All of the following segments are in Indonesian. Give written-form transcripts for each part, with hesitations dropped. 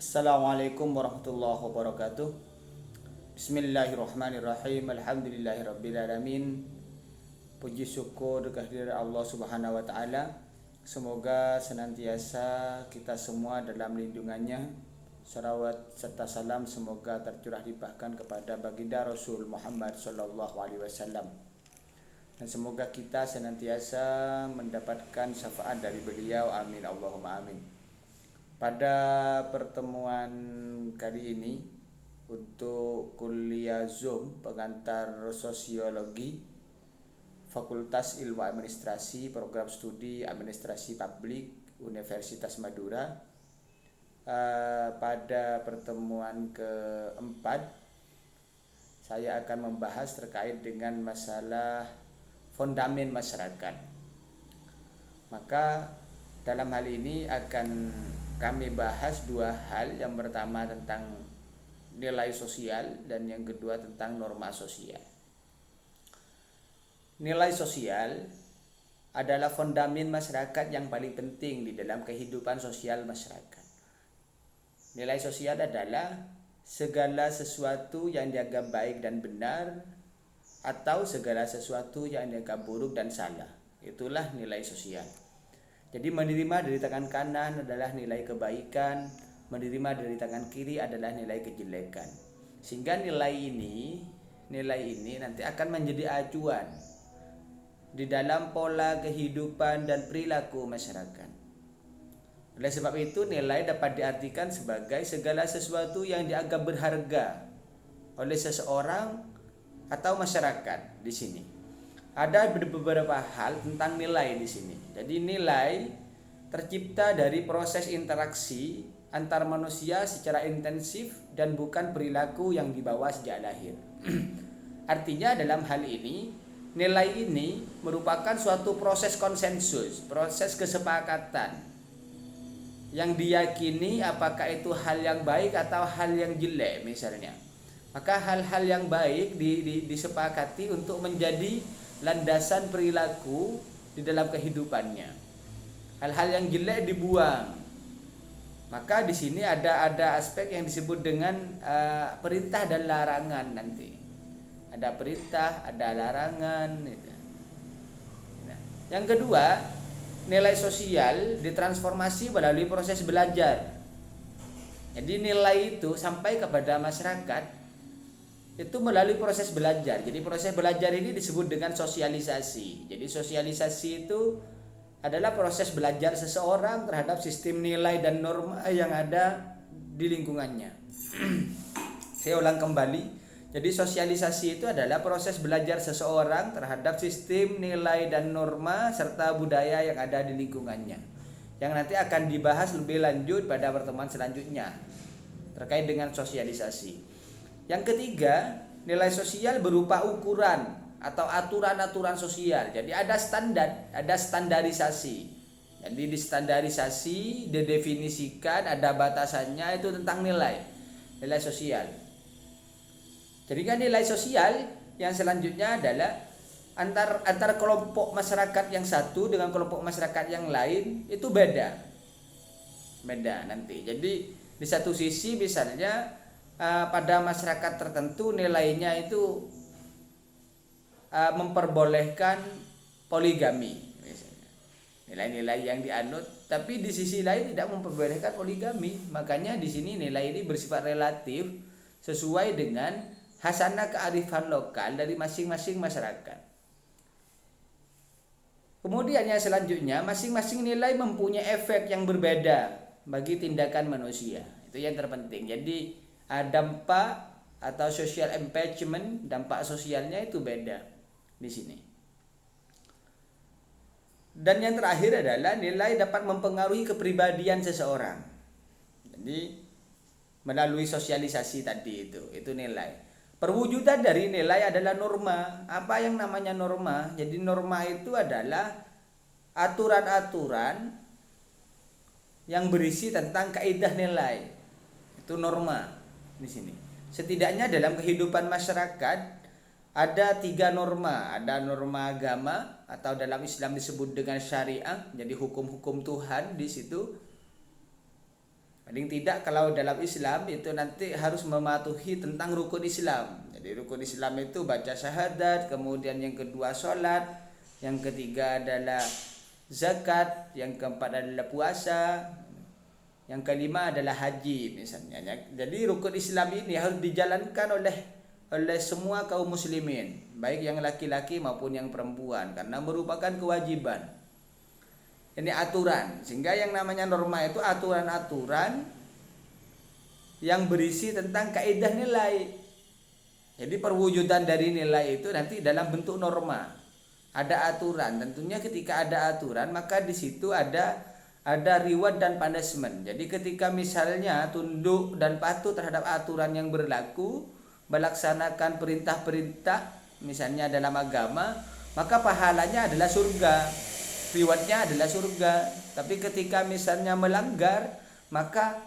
Assalamualaikum warahmatullahi wabarakatuh. Bismillahirrahmanirrahim. Alhamdulillahirrabbilalamin. Puji syukur kehadirat Allah Subhanahu wa taala. Semoga senantiasa kita semua dalam lindungannya. Salawat serta salam semoga tercurah limpahkan kepada baginda Rasul Muhammad sallallahu alaihi wasallam. Dan semoga kita senantiasa mendapatkan syafaat dari beliau. Amin Allahumma amin. Pada pertemuan kali ini untuk kuliah Zoom pengantar sosiologi Fakultas Ilmu Administrasi Program Studi Administrasi Publik Universitas Madura, pada pertemuan keempat saya akan membahas terkait dengan masalah fondamen masyarakat. Maka dalam hal ini akan kami bahas dua hal. Yang pertama tentang nilai sosial dan yang kedua tentang norma sosial. Nilai sosial adalah fondamen masyarakat yang paling penting di dalam kehidupan sosial masyarakat. Nilai sosial adalah segala sesuatu yang dianggap baik dan benar atau segala sesuatu yang dianggap buruk dan salah. Itulah nilai sosial. Jadi menerima dari tangan kanan adalah nilai kebaikan, menerima dari tangan kiri adalah nilai kejelekan. Sehingga nilai ini nanti akan menjadi acuan di dalam pola kehidupan dan perilaku masyarakat. Oleh sebab itu nilai dapat diartikan sebagai segala sesuatu yang dianggap berharga oleh seseorang atau masyarakat di sini. Ada beberapa hal tentang nilai di sini. Jadi nilai tercipta dari proses interaksi antar manusia secara intensif dan bukan perilaku yang dibawa sejak lahir. Artinya dalam hal ini nilai ini merupakan suatu proses konsensus, proses kesepakatan yang diyakini apakah itu hal yang baik atau hal yang jelek misalnya. Maka hal-hal yang baik disepakati untuk menjadi landasan perilaku di dalam kehidupannya. Hal-hal yang jelek dibuang. Maka di sini ada aspek yang disebut dengan perintah dan larangan nanti. Ada perintah, ada larangan. Nah, yang kedua, nilai sosial ditransformasi melalui proses belajar. Jadi nilai itu sampai kepada masyarakat itu melalui proses belajar. Jadi proses belajar ini disebut dengan sosialisasi. Jadi sosialisasi itu adalah proses belajar seseorang terhadap sistem nilai dan norma yang ada di lingkungannya. Saya ulang kembali. Jadi sosialisasi itu adalah proses belajar seseorang terhadap sistem nilai dan norma serta budaya yang ada di lingkungannya, yang nanti akan dibahas lebih lanjut pada pertemuan selanjutnya terkait dengan sosialisasi. Yang ketiga, nilai sosial berupa ukuran atau aturan-aturan sosial. Jadi ada standar, ada standarisasi. Jadi distandarisasi, didefinisikan, ada batasannya, itu tentang nilai sosial. Jadi kan nilai sosial yang selanjutnya adalah antar kelompok masyarakat yang satu dengan kelompok masyarakat yang lain itu beda nanti. Jadi di satu sisi misalnya pada masyarakat tertentu nilainya itu memperbolehkan poligami misalnya. Nilai-nilai yang dianut, tapi di sisi lain tidak memperbolehkan poligami. Makanya di sini nilai ini bersifat relatif sesuai dengan hasanah kearifan lokal dari masing-masing masyarakat. Kemudian yang selanjutnya, masing-masing nilai mempunyai efek yang berbeda bagi tindakan manusia. Itu yang terpenting. Jadi dampak atau social engagement, dampak sosialnya itu beda di sini. Dan yang terakhir adalah nilai dapat mempengaruhi kepribadian seseorang. Jadi melalui sosialisasi tadi itu nilai. Perwujudan dari nilai adalah norma. Apa yang namanya norma? Jadi norma itu adalah aturan-aturan yang berisi tentang kaidah nilai. Itu norma di sini. Setidaknya dalam kehidupan masyarakat ada 3 norma. Ada norma agama atau dalam Islam disebut dengan syariah, jadi hukum-hukum Tuhan di situ. Paling tidak kalau dalam Islam itu nanti harus mematuhi tentang rukun Islam. Jadi rukun Islam itu baca syahadat, kemudian yang kedua sholat, yang ketiga adalah zakat, yang keempat adalah puasa, yang kelima adalah haji misalnya. Jadi rukun Islam ini harus dijalankan oleh semua kaum muslimin, baik yang laki-laki maupun yang perempuan, karena merupakan kewajiban. Ini aturan, sehingga yang namanya norma itu aturan-aturan yang berisi tentang kaidah nilai. Jadi perwujudan dari nilai itu nanti dalam bentuk norma. Ada aturan, tentunya ketika ada aturan maka di situ ada reward dan punishment. Jadi ketika misalnya tunduk dan patuh terhadap aturan yang berlaku, melaksanakan perintah-perintah misalnya dalam agama, maka pahalanya adalah surga. Rewardnya adalah surga. Tapi ketika misalnya melanggar, maka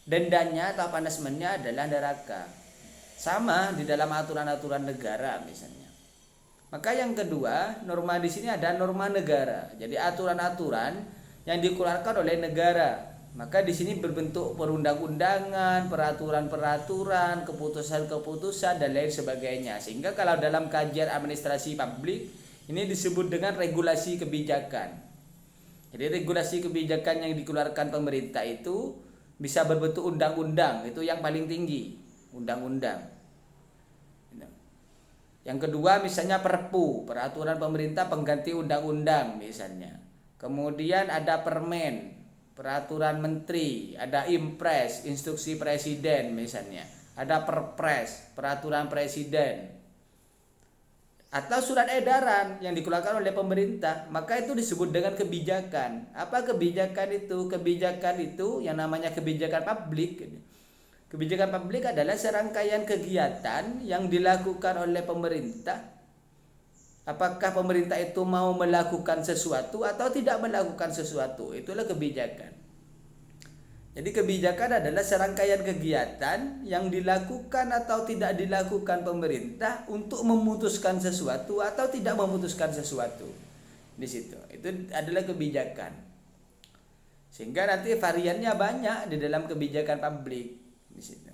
dendanya atau punishmentnya adalah neraka. Sama di dalam aturan-aturan negara misalnya. Maka yang kedua, norma di sini ada norma negara. Jadi aturan-aturan yang dikeluarkan oleh negara. Maka di sini berbentuk perundang-undangan, peraturan-peraturan, keputusan-keputusan dan lain sebagainya. Sehingga kalau dalam kajian administrasi publik ini disebut dengan regulasi kebijakan. Jadi regulasi kebijakan yang dikeluarkan pemerintah itu bisa berbentuk undang-undang, itu yang paling tinggi, undang-undang. Yang kedua misalnya perpu, peraturan pemerintah pengganti undang-undang misalnya. Kemudian ada permen, peraturan menteri, ada impres, instruksi presiden misalnya. Ada perpres, peraturan presiden. Atau surat edaran yang dikeluarkan oleh pemerintah, maka itu disebut dengan kebijakan. Apa kebijakan itu? Kebijakan itu yang namanya kebijakan publik. Kebijakan publik adalah serangkaian kegiatan yang dilakukan oleh pemerintah. Apakah pemerintah itu mau melakukan sesuatu atau tidak melakukan sesuatu, itulah kebijakan. Jadi kebijakan adalah serangkaian kegiatan yang dilakukan atau tidak dilakukan pemerintah untuk memutuskan sesuatu atau tidak memutuskan sesuatu. Di situ, itu adalah kebijakan. Sehingga nanti variannya banyak di dalam kebijakan publik di situ.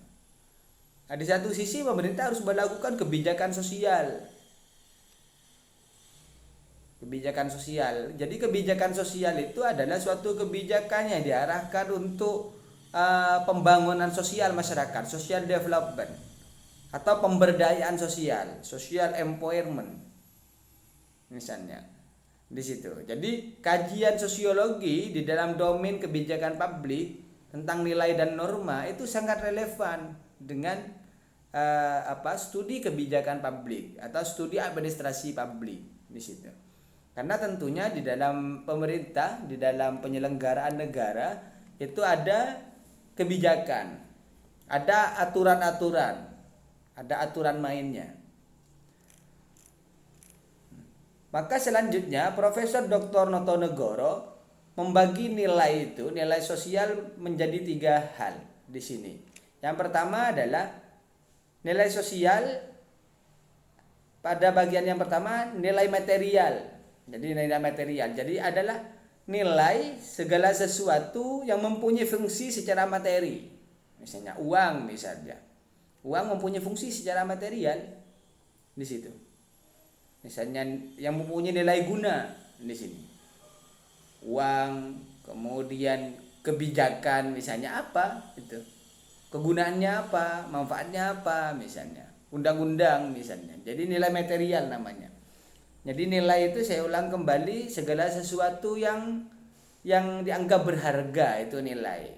Nah, di satu sisi pemerintah harus melakukan kebijakan sosial. Kebijakan sosial. Jadi kebijakan sosial itu adalah suatu kebijakan yang diarahkan untuk pembangunan sosial masyarakat, social development, atau pemberdayaan sosial, social empowerment, misalnya di situ. Jadi kajian sosiologi di dalam domain kebijakan publik tentang nilai dan norma itu sangat relevan dengan studi kebijakan publik atau studi administrasi publik di situ. Karena tentunya di dalam pemerintah, di dalam penyelenggaraan negara itu ada kebijakan, ada aturan-aturan, ada aturan mainnya. Maka selanjutnya Profesor Dr. Notonegoro membagi nilai itu, nilai sosial menjadi 3 hal di sini. Yang pertama adalah nilai sosial pada bagian yang pertama nilai material. Jadi nilai material. Jadi adalah nilai segala sesuatu yang mempunyai fungsi secara materi. Misalnya uang misalnya. Uang mempunyai fungsi secara material di situ. Misalnya yang mempunyai nilai guna di sini. Uang, kemudian kebijakan misalnya apa itu. Kegunaannya apa, manfaatnya apa misalnya. Undang-undang misalnya. Jadi nilai material namanya. Jadi nilai itu saya ulang kembali segala sesuatu yang dianggap berharga itu nilai.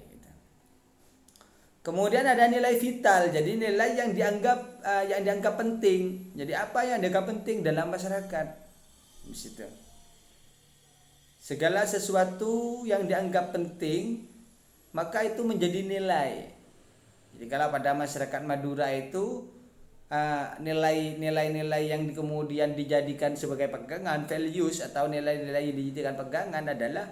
Kemudian ada nilai vital, jadi nilai yang dianggap penting. Jadi apa yang dianggap penting dalam masyarakat? Di situ. Segala sesuatu yang dianggap penting maka itu menjadi nilai. Jadi kalau pada masyarakat Madura itu nilai-nilai yang kemudian dijadikan sebagai pegangan, values atau nilai-nilai yang dijadikan pegangan adalah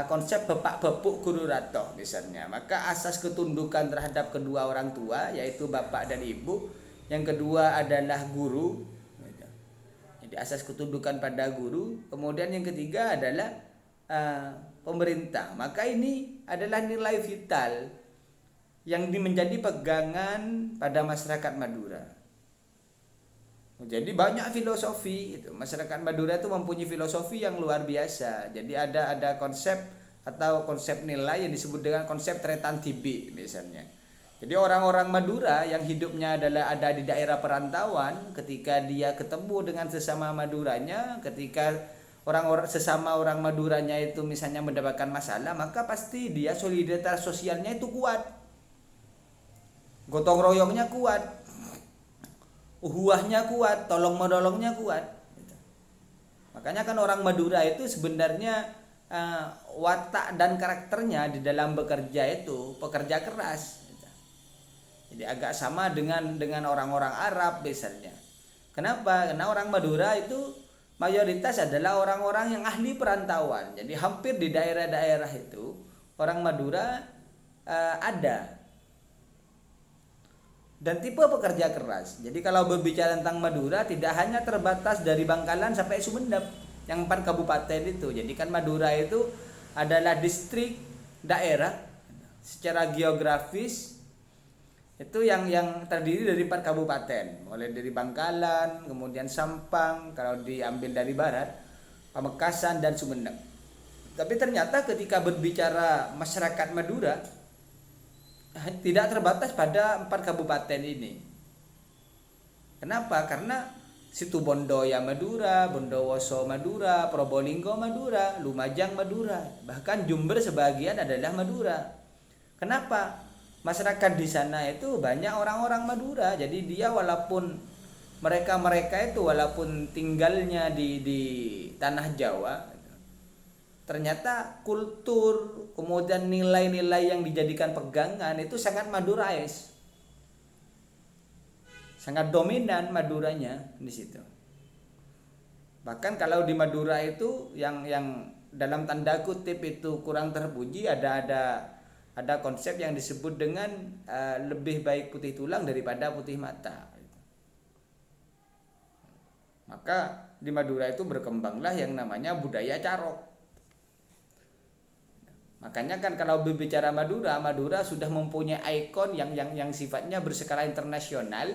konsep bepak bepuk guru rato misalnya. Maka asas ketundukan terhadap kedua orang tua yaitu bapak dan ibu. Yang kedua adalah guru. Jadi asas ketundukan pada guru. Kemudian yang ketiga adalah pemerintah. Maka ini adalah nilai vital yang menjadi pegangan pada masyarakat Madura. Jadi banyak filosofi itu. Masyarakat Madura itu mempunyai filosofi yang luar biasa. Jadi ada konsep atau konsep nilai yang disebut dengan konsep tretan tibi misalnya. Jadi orang-orang Madura yang hidupnya ada di daerah perantauan, ketika dia ketemu dengan sesama Maduranya, ketika sesama orang Maduranya itu misalnya mendapatkan masalah, maka pasti dia solidaritas sosialnya itu kuat. Gotong royongnya kuat. Uhuahnya kuat, tolong menolongnya kuat. Makanya kan orang Madura itu sebenarnya watak dan karakternya di dalam bekerja itu pekerja keras. Jadi agak sama dengan orang-orang Arab misalnya. Kenapa? Karena orang Madura itu mayoritas adalah orang-orang yang ahli perantauan. Jadi hampir di daerah-daerah itu orang Madura ada. Dan tipe pekerja keras. Jadi kalau berbicara tentang Madura tidak hanya terbatas dari Bangkalan sampai Sumendap yang 4 kabupaten itu. Jadi kan Madura itu adalah distrik daerah secara geografis itu yang terdiri dari 4 kabupaten, mulai dari Bangkalan, kemudian Sampang, kalau diambil dari barat, Pamekasan dan Sumendap. Tapi ternyata ketika berbicara masyarakat Madura tidak terbatas pada 4 kabupaten ini. Kenapa? Karena Situbondo ya Madura, Bondowoso Madura, Probolinggo Madura, Lumajang Madura, bahkan Jember sebagian adalah Madura. Kenapa? Masyarakat di sana itu banyak orang-orang Madura. Jadi dia walaupun mereka itu walaupun tinggalnya di tanah Jawa, ternyata kultur kemudian nilai-nilai yang dijadikan pegangan itu sangat Madurais, sangat dominan Maduranya di situ. Bahkan kalau di Madura itu yang dalam tanda kutip itu kurang terpuji, ada konsep yang disebut dengan lebih baik putih tulang daripada putih mata. Maka di Madura itu berkembanglah yang namanya budaya carok. Makanya kan kalau berbicara Madura sudah mempunyai ikon yang sifatnya berskala internasional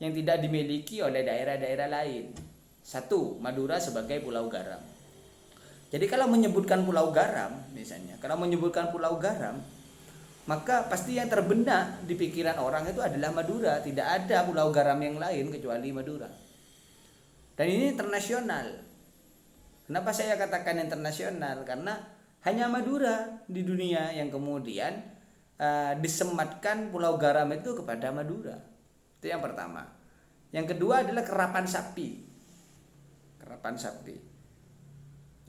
yang tidak dimiliki oleh daerah-daerah lain. Satu, Madura sebagai pulau garam. Jadi kalau menyebutkan pulau garam misalnya, maka pasti yang terbenak di pikiran orang itu adalah Madura. Tidak ada pulau garam yang lain kecuali Madura. Dan ini internasional. Kenapa saya katakan internasional? Karena hanya Madura di dunia yang kemudian disematkan pulau garam itu kepada Madura. Itu yang pertama. Yang kedua adalah kerapan sapi.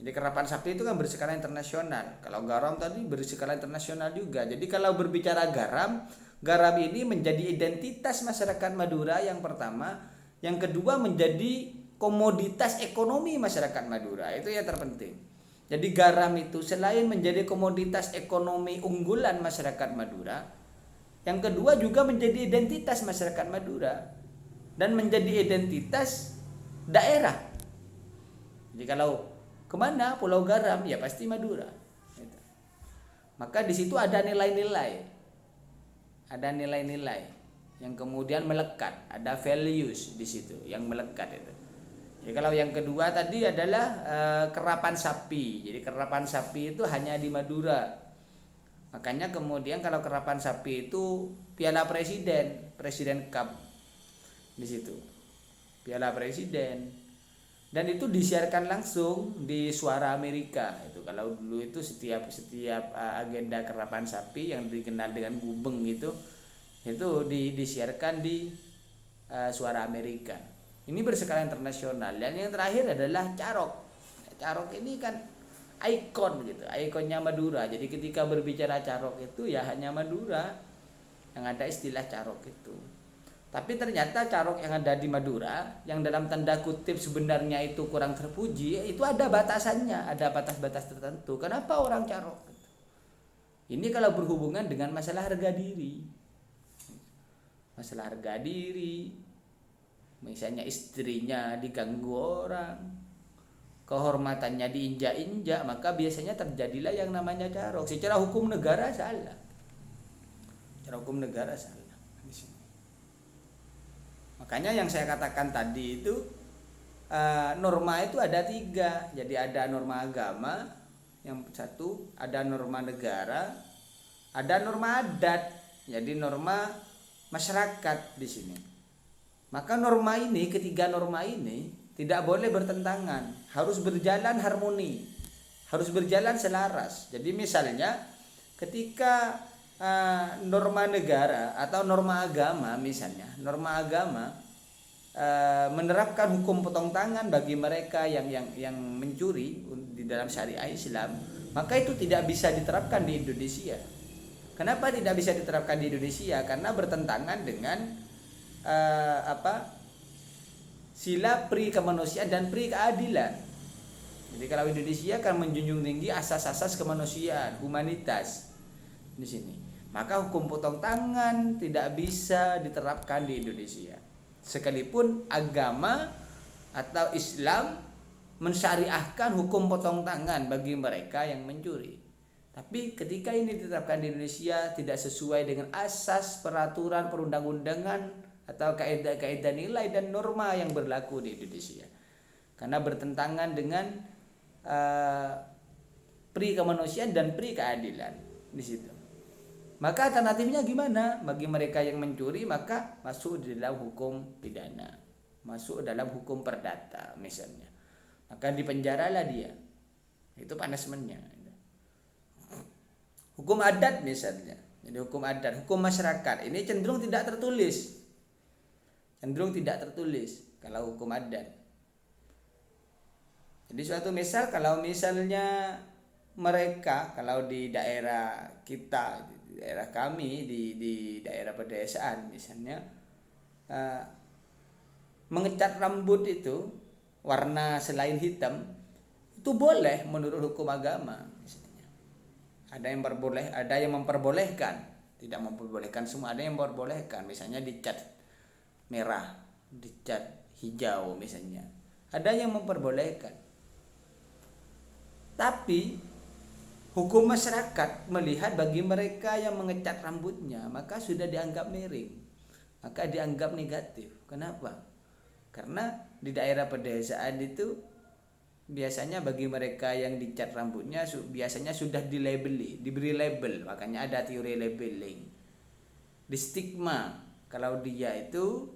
Jadi kerapan sapi itu kan berskala internasional. Kalau garam tadi berskala internasional juga. Jadi kalau berbicara garam ini menjadi identitas masyarakat Madura yang pertama. Yang kedua menjadi komoditas ekonomi masyarakat Madura. Itu yang terpenting. Jadi garam itu selain menjadi komoditas ekonomi unggulan masyarakat Madura, yang kedua juga menjadi identitas masyarakat Madura dan menjadi identitas daerah. Jadi kalau kemana Pulau Garam ya pasti Madura. Maka di situ ada nilai-nilai yang kemudian melekat, ada values di situ yang melekat itu. Jadi kalau yang kedua tadi adalah kerapan sapi. Jadi kerapan sapi itu hanya di Madura. Makanya kemudian kalau kerapan sapi itu Piala Presiden Cup di situ. Piala Presiden. Dan itu disiarkan langsung di Suara Amerika. Itu kalau dulu itu setiap agenda kerapan sapi yang dikenal dengan gubeng itu disiarkan di Suara Amerika. Ini berskala internasional. Dan yang terakhir adalah carok. Carok ini kan ikon gitu, ikonnya Madura. Jadi ketika berbicara carok itu ya hanya Madura yang ada istilah carok itu. Tapi ternyata carok yang ada di Madura yang dalam tanda kutip sebenarnya itu kurang terpuji, itu ada batasannya, ada batas-batas tertentu. Kenapa orang carok? Ini kalau berhubungan dengan masalah harga diri. Misalnya istrinya diganggu orang, kehormatannya diinjak-injak, maka biasanya terjadilah yang namanya carok. Secara hukum negara salah. secara hukum negara salah di sini. Makanya yang saya katakan tadi itu norma itu ada 3. Jadi ada norma agama, yang satu ada norma negara, ada norma adat. Jadi norma masyarakat di sini. Maka norma ini, ketiga norma ini tidak boleh bertentangan, harus berjalan harmoni, harus berjalan selaras. Jadi misalnya ketika norma negara atau norma agama, misalnya norma agama menerapkan hukum potong tangan bagi mereka yang mencuri di dalam syariah Islam, maka itu tidak bisa diterapkan di Indonesia. Kenapa tidak bisa diterapkan di Indonesia? Karena bertentangan dengan sila pri kemanusiaan dan pri keadilan. Jadi kalau Indonesia kan menjunjung tinggi asas-asas kemanusiaan, humanitas di sini. Maka hukum potong tangan tidak bisa diterapkan di Indonesia. Sekalipun agama atau Islam mensyariahkan hukum potong tangan bagi mereka yang mencuri. Tapi ketika ini diterapkan di Indonesia tidak sesuai dengan asas peraturan perundang-undangan atau kaidah-kaidah nilai dan norma yang berlaku di Indonesia. Karena bertentangan dengan pri kemanusiaan dan pri keadilan di situ. Maka alternatifnya gimana? Bagi mereka yang mencuri maka masuk di dalam hukum pidana, masuk dalam hukum perdata misalnya. Maka dipenjaralah dia. Itu punishment-nya. Hukum adat misalnya. Jadi hukum adat, hukum masyarakat ini cenderung tidak tertulis. Cenderung tidak tertulis kalau hukum adat. Jadi suatu misal kalau misalnya mereka kalau di daerah kita, di daerah kami di daerah pedesaan misalnya mengecat rambut itu warna selain hitam itu boleh menurut hukum agama misalnya. Ada yang memperbolehkan, tidak memperbolehkan semua, ada yang memperbolehkan misalnya dicat merah, dicat hijau misalnya. Ada yang memperbolehkan. Tapi hukum masyarakat melihat bagi mereka yang mengecat rambutnya maka sudah dianggap miring, maka dianggap negatif. Kenapa? Karena di daerah pedesaan itu biasanya bagi mereka yang dicat rambutnya biasanya sudah diberi label, makanya ada teori labeling, di stigma kalau dia itu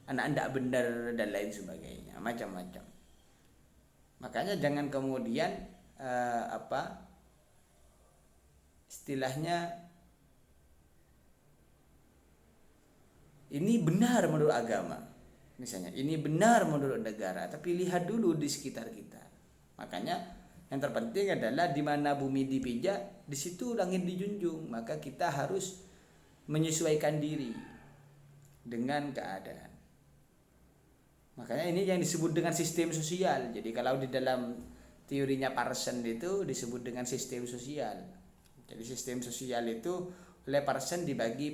anak tidak benar dan lain sebagainya, macam-macam. Makanya jangan kemudian istilahnya ini benar menurut agama misalnya, ini benar menurut negara, tapi lihat dulu di sekitar kita. Makanya yang terpenting adalah di mana bumi dipijak di situ langit dijunjung. Maka kita harus menyesuaikan diri dengan keadaan. Makanya ini yang disebut dengan sistem sosial. Jadi kalau di dalam teorinya Parsons itu disebut dengan sistem sosial. Jadi sistem sosial itu oleh Parsons dibagi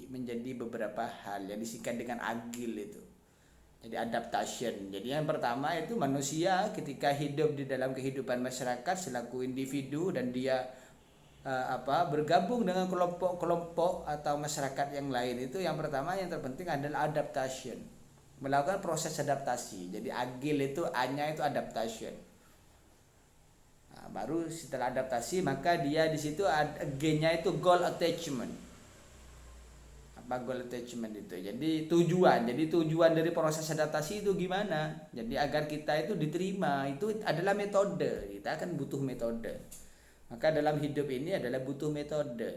menjadi beberapa hal yang disingkat dengan agil itu. Jadi adaptation. Jadi yang pertama itu manusia ketika hidup di dalam kehidupan masyarakat selaku individu dan dia bergabung dengan kelompok-kelompok atau masyarakat yang lain, itu yang pertama yang terpenting adalah adaptation. Melakukan proses adaptasi. Jadi agil itu A-nya itu adaptation. Nah, baru setelah adaptasi maka dia di situ G-nya itu goal attachment. Apa goal attachment itu? Jadi tujuan. Jadi tujuan dari proses adaptasi itu gimana? Jadi agar kita itu diterima, itu adalah metode. Kita akan butuh metode. Maka dalam hidup ini adalah butuh metode.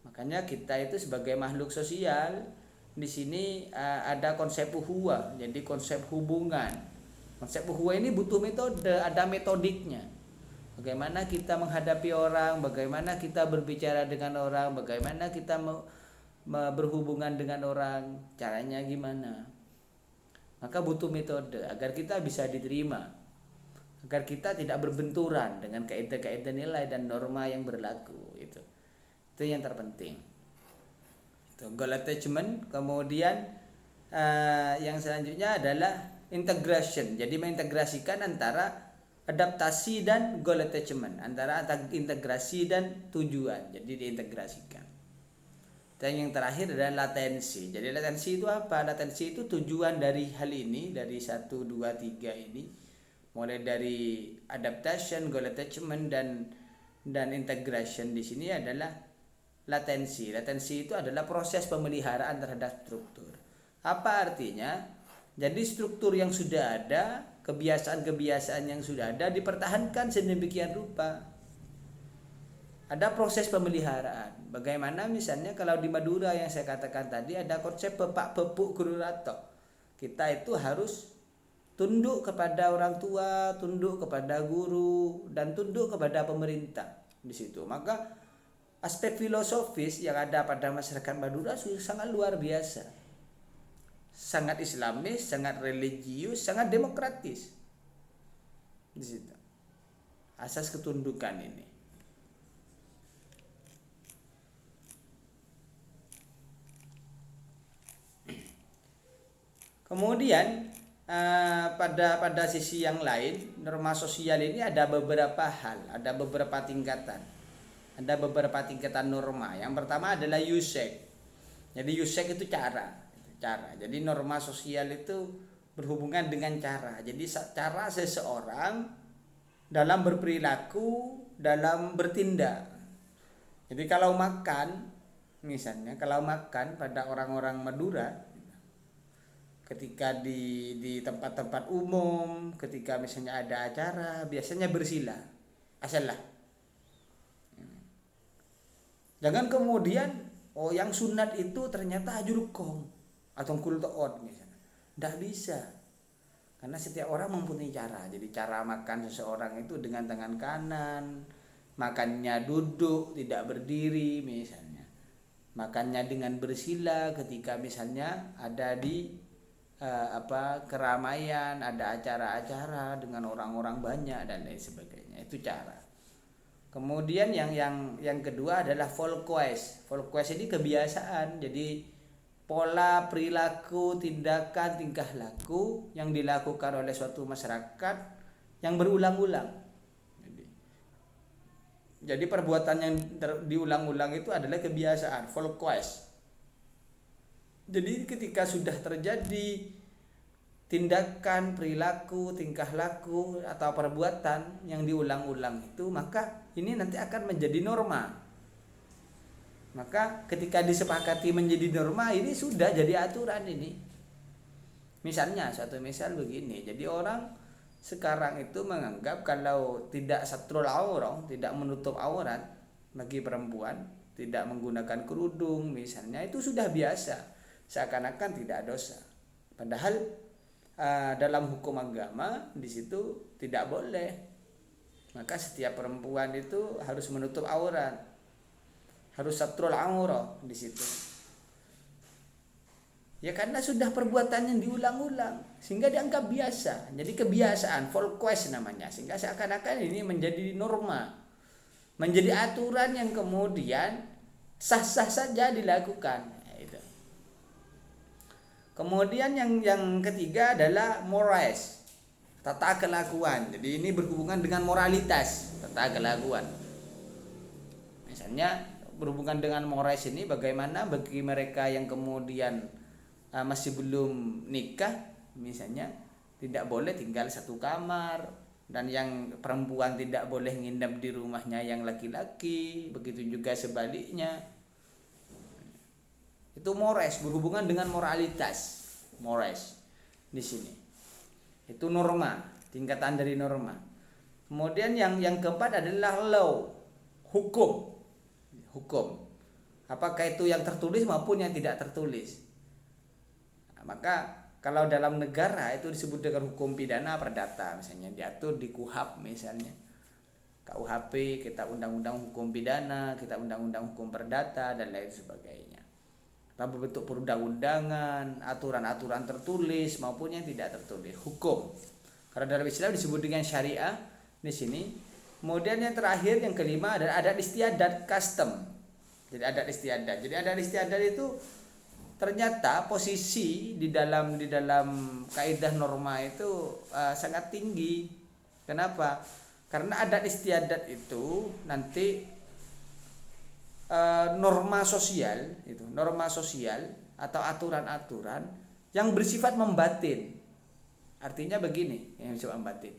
Makanya kita itu sebagai makhluk sosial di sini ada konsep uhuwah, jadi konsep hubungan. Konsep uhuwah ini butuh metode, ada metodiknya. Bagaimana kita menghadapi orang, bagaimana kita berbicara dengan orang, bagaimana kita berhubungan dengan orang, caranya gimana. Maka butuh metode agar kita bisa diterima, agar kita tidak berbenturan dengan kaidah-kaidah nilai dan norma yang berlaku. Itu yang terpenting. Goal attachment. Kemudian yang selanjutnya adalah integration. Jadi mengintegrasikan antara adaptasi dan goal attachment, antara integrasi dan tujuan. Jadi diintegrasikan. Dan yang terakhir adalah latensi. Jadi latensi itu apa? Latensi itu tujuan dari hal ini, dari 1, 2, 3 ini. Mulai dari adaptation, goal attachment dan integration di sini adalah latensi. Latensi itu adalah proses pemeliharaan terhadap struktur. Apa artinya? Jadi struktur yang sudah ada, kebiasaan-kebiasaan yang sudah ada dipertahankan sedemikian rupa. Ada proses pemeliharaan. Bagaimana misalnya kalau di Madura yang saya katakan tadi ada konsep pepak pepuk guru ratok. Kita itu harus tunduk kepada orang tua, tunduk kepada guru, dan tunduk kepada pemerintah di situ. Maka aspek filosofis yang ada pada masyarakat Madura sangat luar biasa. Sangat islamis, sangat religius, sangat demokratis. Di situ. Asas ketundukan ini. Kemudian pada sisi yang lain, norma sosial ini ada beberapa hal, ada beberapa tingkatan. Ada beberapa tingkatan norma. Yang pertama adalah usage. Jadi usage itu cara. Jadi norma sosial itu berhubungan dengan cara. Jadi cara seseorang dalam berperilaku, dalam bertindak. Jadi kalau makan, misalnya kalau makan pada orang-orang Madura, ketika di tempat-tempat umum, ketika misalnya ada acara, biasanya bersila. Asalah. Jangan kemudian yang sunat itu ternyata ajurukong atau kultoon misalnya. Tidak bisa. Karena setiap orang mempunyai cara. Jadi cara makan seseorang itu dengan tangan kanan, makannya duduk, tidak berdiri misalnya. Makannya dengan bersila ketika misalnya ada di keramaian, ada acara-acara dengan orang-orang banyak dan lain sebagainya. Itu cara. Kemudian yang kedua adalah volquest. Volquest ini kebiasaan. Jadi pola perilaku, tindakan, tingkah laku yang dilakukan oleh suatu masyarakat yang berulang-ulang. Jadi perbuatan yang diulang-ulang itu adalah kebiasaan, volquest. Jadi ketika sudah terjadi tindakan, perilaku, tingkah laku atau perbuatan yang diulang-ulang itu, maka ini nanti akan menjadi norma. Maka ketika disepakati menjadi norma, ini sudah jadi aturan ini. Misalnya, suatu misal begini. Jadi orang sekarang itu menganggap kalau tidak satrul aurah, tidak menutup aurat bagi perempuan, tidak menggunakan kerudung misalnya, itu sudah biasa. Seakan-akan tidak dosa. Padahal dalam hukum agama di situ tidak boleh. Maka setiap perempuan itu harus menutup aurat, harus satrul aurah di situ. Ya karena sudah perbuatan yang diulang-ulang sehingga dianggap biasa. Jadi kebiasaan, volquest namanya. Sehingga seakan-akan ini menjadi norma, menjadi aturan yang kemudian sah-sah saja dilakukan. Kemudian yang ketiga adalah mores, tata kelakuan. Jadi ini berhubungan dengan moralitas, tata kelakuan. Misalnya berhubungan dengan mores ini bagaimana bagi mereka yang kemudian masih belum nikah, misalnya tidak boleh tinggal satu kamar, dan yang perempuan tidak boleh nginap di rumahnya yang laki-laki, begitu juga sebaliknya. Itu mores, berhubungan dengan moralitas. Mores di sini. Itu norma, tingkatan dari norma. Kemudian yang keempat adalah law, hukum. Hukum. Apakah itu yang tertulis maupun yang tidak tertulis. Nah, maka kalau dalam negara itu disebut dengan hukum pidana perdata, misalnya diatur di KUHP misalnya. KUHP, kita undang-undang hukum pidana, kita undang-undang hukum perdata dan lain sebagainya. Berbentuk perundang-undangan, aturan-aturan tertulis maupun yang tidak tertulis, hukum. Karena dalam Islam disebut dengan syariah di sini. Kemudian yang terakhir, yang kelima adalah adat istiadat, custom. Jadi adat istiadat. Jadi adat istiadat itu ternyata posisi di dalam kaidah norma itu sangat tinggi. Kenapa? Karena adat istiadat itu nanti norma sosial atau aturan-aturan yang bersifat membatin. Artinya begini yang bersifat membatin.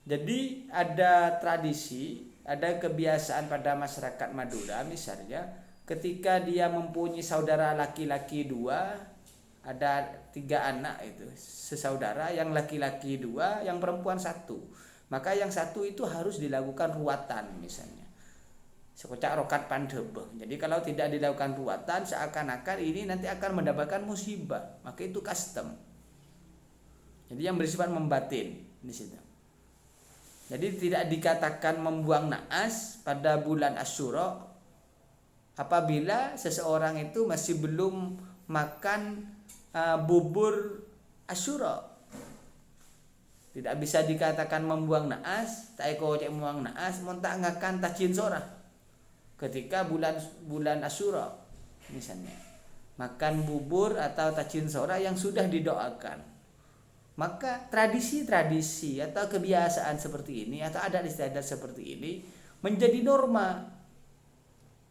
Jadi ada tradisi, ada kebiasaan pada masyarakat Madura misalnya, ketika dia mempunyai saudara laki-laki 2, ada 3 anak itu sesaudara, yang laki-laki 2, yang perempuan 1. Maka yang 1 itu harus dilakukan ruatan misalnya. Sekocak rokat pandebeh. Jadi kalau tidak dilakukan ruatan, seakan-akan ini nanti akan mendapatkan musibah. Maka itu custom. Jadi yang bersifat membatin di situ. Jadi tidak dikatakan membuang naas pada bulan Asyura apabila seseorang itu masih belum makan bubur Asyura. Tidak bisa dikatakan membuang naas, tak eko cek membuang naas, montak ngakan tajin sora. Ketika bulan Asyura misalnya, makan bubur atau tajin sora yang sudah didoakan. Maka tradisi-tradisi atau kebiasaan seperti ini atau adat istiadat seperti ini menjadi norma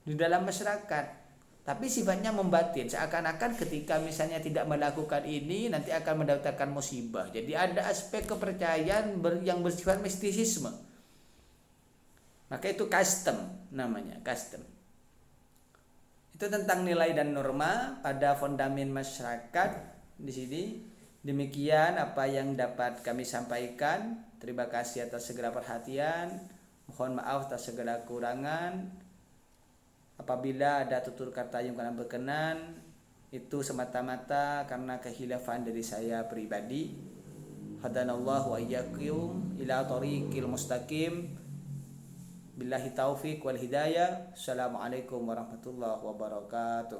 di dalam masyarakat, tapi sifatnya membatin, seakan-akan ketika misalnya tidak melakukan ini nanti akan mendatangkan musibah. Jadi ada aspek kepercayaan yang bersifat mistisisme. Maka itu custom namanya, custom. Itu tentang nilai dan norma pada fondamen masyarakat di sini. Demikian apa yang dapat kami sampaikan. Terima kasih atas segala perhatian. Mohon maaf atas segala kurangan. Apabila ada tutur kata yang kurang berkenan, itu semata-mata karena kehilafan dari saya pribadi. Hadanallahu wa iyyakum ila thoriqil mustaqim. Billahi taufiq wal hidayah. Assalamualaikum warahmatullahi wabarakatuh.